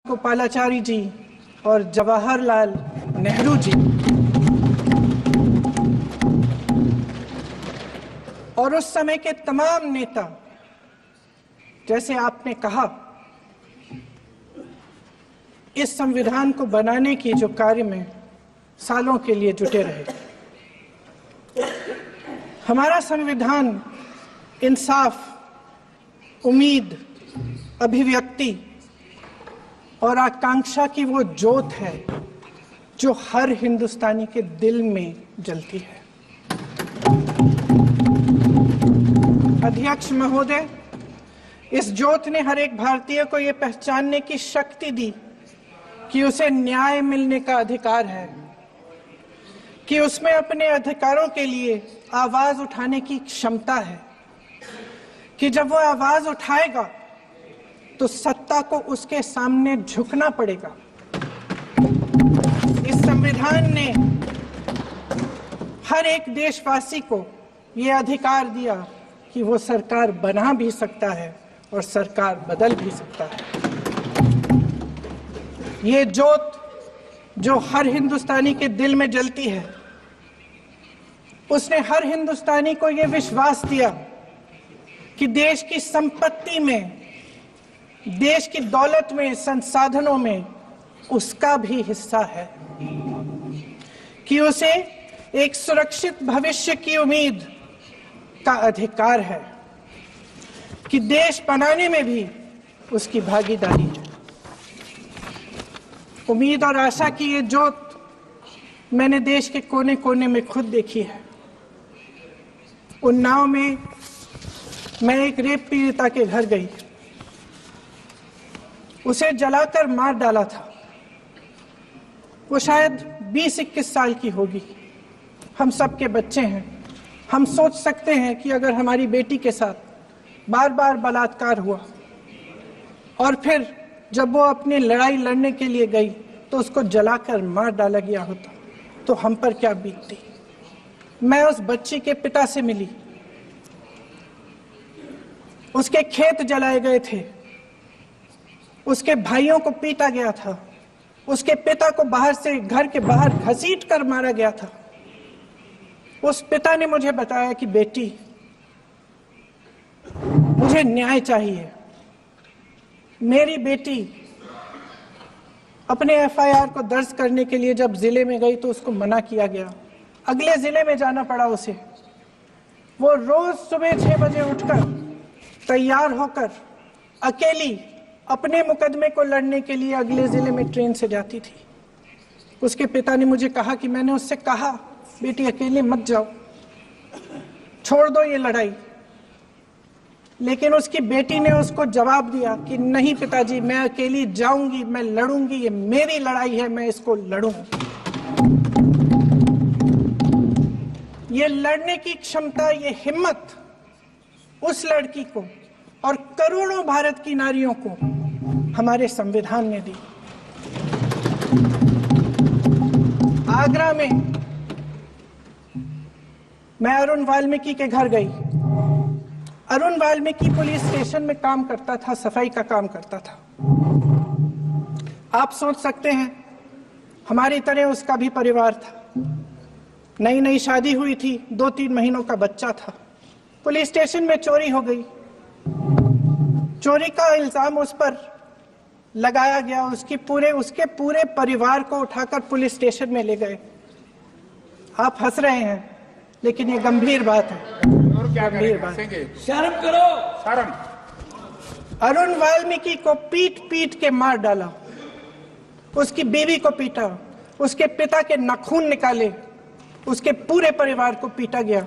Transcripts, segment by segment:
गोपालाचारी जी और जवाहरलाल नेहरू जी और उस समय के तमाम नेता, जैसे आपने कहा, इस संविधान को बनाने की जो कार्य में सालों के लिए जुटे रहे। हमारा संविधान इंसाफ, उम्मीद, अभिव्यक्ति और आकांक्षा की वो ज्योत है जो हर हिंदुस्तानी के दिल में जलती है। अध्यक्ष महोदय, इस ज्योत ने हर एक भारतीय को ये पहचानने की शक्ति दी कि उसे न्याय मिलने का अधिकार है, कि उसमें अपने अधिकारों के लिए आवाज उठाने की क्षमता है, कि जब वो आवाज उठाएगा तो सत्ता को उसके सामने झुकना पड़ेगा। इस संविधान ने हर एक देशवासी को ये अधिकार दिया कि वो सरकार बना भी सकता है और सरकार बदल भी सकता है। ये ज्योत जो हर हिंदुस्तानी के दिल में जलती है, उसने हर हिंदुस्तानी को ये विश्वास दिया कि देश की संपत्ति में, देश की दौलत में, संसाधनों में उसका भी हिस्सा है, कि उसे एक सुरक्षित भविष्य की उम्मीद का अधिकार है, कि देश बनाने में भी उसकी भागीदारी है। उम्मीद और आशा की ये ज्योत मैंने देश के कोने कोने में खुद देखी है। उन्नाव में मैं एक रेप पीड़िता के घर गई, उसे जलाकर मार डाला था। वो शायद 20-21 साल की होगी। हम सबके बच्चे हैं। हम सोच सकते हैं कि अगर हमारी बेटी के साथ बार बार बलात्कार हुआ और फिर जब वो अपनी लड़ाई लड़ने के लिए गई तो उसको जलाकर मार डाला गया होता तो हम पर क्या बीतती। मैं उस बच्ची के पिता से मिली। उसके खेत जलाए गए थे, उसके भाइयों को पीटा गया था, उसके पिता को बाहर से, घर के बाहर घसीट कर मारा गया था। उस पिता ने मुझे बताया कि बेटी, मुझे न्याय चाहिए। मेरी बेटी अपने एफआईआर को दर्ज करने के लिए जब जिले में गई तो उसको मना किया गया। अगले जिले में जाना पड़ा उसे। वो रोज सुबह 6 बजे उठकर तैयार होकर अकेली अपने मुकदमे को लड़ने के लिए अगले जिले में ट्रेन से जाती थी। उसके पिता ने मुझे कहा कि मैंने उससे कहा, बेटी अकेले मत जाओ, छोड़ दो ये लड़ाई। लेकिन उसकी बेटी ने उसको जवाब दिया कि नहीं पिताजी, मैं अकेली जाऊंगी, मैं लड़ूंगी, ये मेरी लड़ाई है, मैं इसको लड़ूंगी। ये लड़ने की क्षमता, ये हिम्मत उस लड़की को और करोड़ों भारत की नारियों को हमारे संविधान ने दी। आगरा में मैं अरुण वाल्मीकि के घर गई। अरुण वाल्मीकि पुलिस स्टेशन में काम करता था, सफाई का काम करता था। आप सोच सकते हैं हमारी तरह उसका भी परिवार था। नई नई शादी हुई थी, 2-3 महीनों का बच्चा था। पुलिस स्टेशन में चोरी हो गई। चोरी का इल्जाम उस पर लगाया गया। उसके पूरे परिवार को उठाकर पुलिस स्टेशन में ले गए। आप हंस रहे हैं, लेकिन ये गंभीर बात है। गंभीर बात। शर्म करो, शर्म। अरुण वाल्मीकि को पीट पीट के मार डाला, उसकी बीवी को पीटा, उसके पिता के नाखून निकाले, उसके पूरे परिवार को पीटा गया।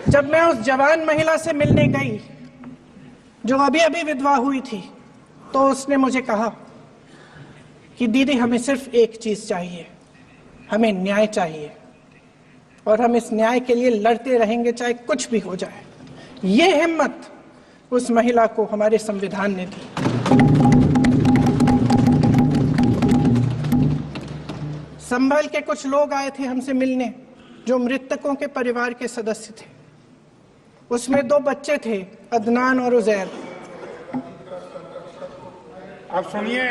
जब मैं उस जवान महिला से मिलने गई जो अभी अभी विधवा हुई थी, तो उसने मुझे कहा कि दीदी, हमें सिर्फ एक चीज चाहिए, हमें न्याय चाहिए और हम इस न्याय के लिए लड़ते रहेंगे, चाहे कुछ भी हो जाए। ये हिम्मत उस महिला को हमारे संविधान ने दी। संभल के कुछ लोग आए थे हमसे मिलने जो मृतकों के परिवार के सदस्य थे। उसमें 2 बच्चे थे, अदनान और उजैर। अब सुनिए।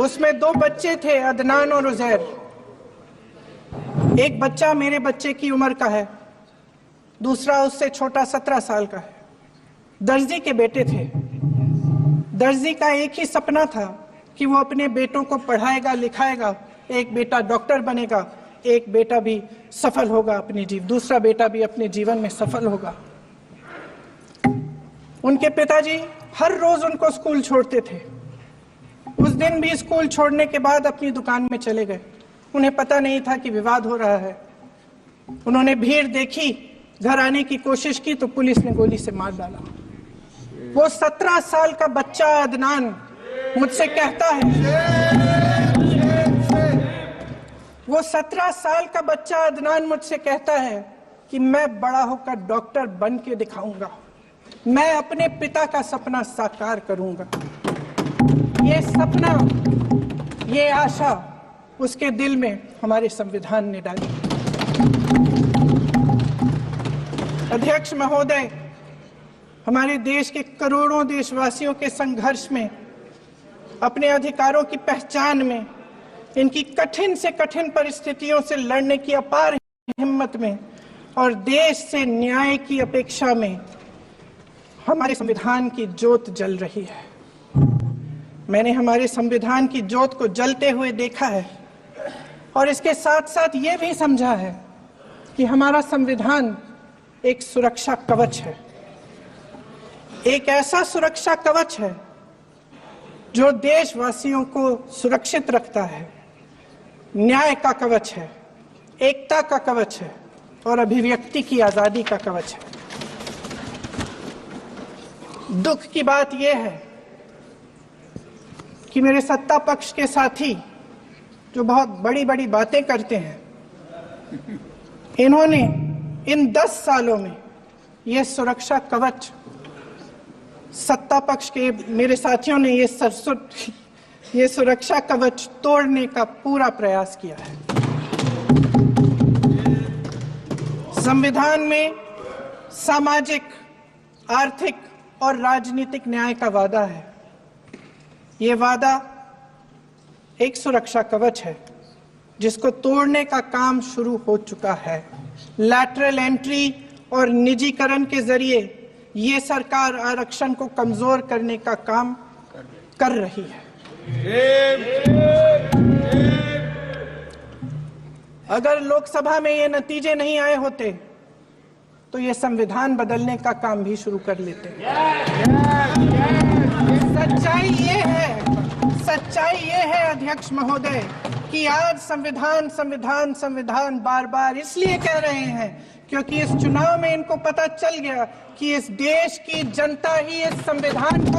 उसमें 2 बच्चे थे, अदनान और उजैर। एक बच्चा मेरे बच्चे की उम्र का है, दूसरा उससे छोटा 17 साल का है। दर्जी के बेटे थे। दर्जी का एक ही सपना था कि वो अपने बेटों को पढ़ाएगा लिखाएगा, एक बेटा डॉक्टर बनेगा, एक बेटा भी सफल होगा दूसरा बेटा भी अपने जीवन में सफल होगा। उनके पिताजी हर रोज उनको स्कूल छोड़ते थे। उस दिन भी स्कूल छोड़ने के बाद अपनी दुकान में चले गए। उन्हें पता नहीं था कि विवाद हो रहा है। उन्होंने भीड़ देखी, घर आने की कोशिश की तो पुलिस ने गोली से मार डाला। वो 17 साल का बच्चा अदनान मुझसे कहता है, वो 17 साल का बच्चा अदनान मुझसे कहता है कि मैं बड़ा होकर डॉक्टर बन के दिखाऊंगा, मैं अपने पिता का सपना साकार करूंगा। ये सपना, ये आशा उसके दिल में हमारे संविधान ने डाली। अध्यक्ष महोदय, हमारे देश के करोड़ों देशवासियों के संघर्ष में, अपने अधिकारों की पहचान में, इनकी कठिन से कठिन परिस्थितियों से लड़ने की अपार हिम्मत में और देश से न्याय की अपेक्षा में हमारे संविधान की ज्योत जल रही है। मैंने हमारे संविधान की ज्योत को जलते हुए देखा है और इसके साथ साथ ये भी समझा है कि हमारा संविधान एक सुरक्षा कवच है, एक ऐसा सुरक्षा कवच है जो देशवासियों को सुरक्षित रखता है, न्याय का कवच है, एकता का कवच है और अभिव्यक्ति की आजादी का कवच है। दुख की बात यह है कि मेरे सत्ता पक्ष के साथी जो बहुत बड़ी बड़ी बातें करते हैं, इन्होंने इन 10 सालों में यह सुरक्षा कवच, सत्ता पक्ष के मेरे साथियों ने ये सुरक्षा कवच तोड़ने का पूरा प्रयास किया है। संविधान में सामाजिक, आर्थिक और राजनीतिक न्याय का वादा है। ये वादा एक सुरक्षा कवच है जिसको तोड़ने का काम शुरू हो चुका है। लैटरल एंट्री और निजीकरण के जरिए ये सरकार आरक्षण को कमजोर करने का काम कर रही है। अगर लोकसभा में ये नतीजे नहीं आए होते तो ये संविधान बदलने का काम भी शुरू कर लेते। सच्चाई ये है अध्यक्ष महोदय कि आज संविधान बार बार इसलिए कह रहे हैं क्योंकि इस चुनाव में इनको पता चल गया कि इस देश की जनता ही इस संविधान को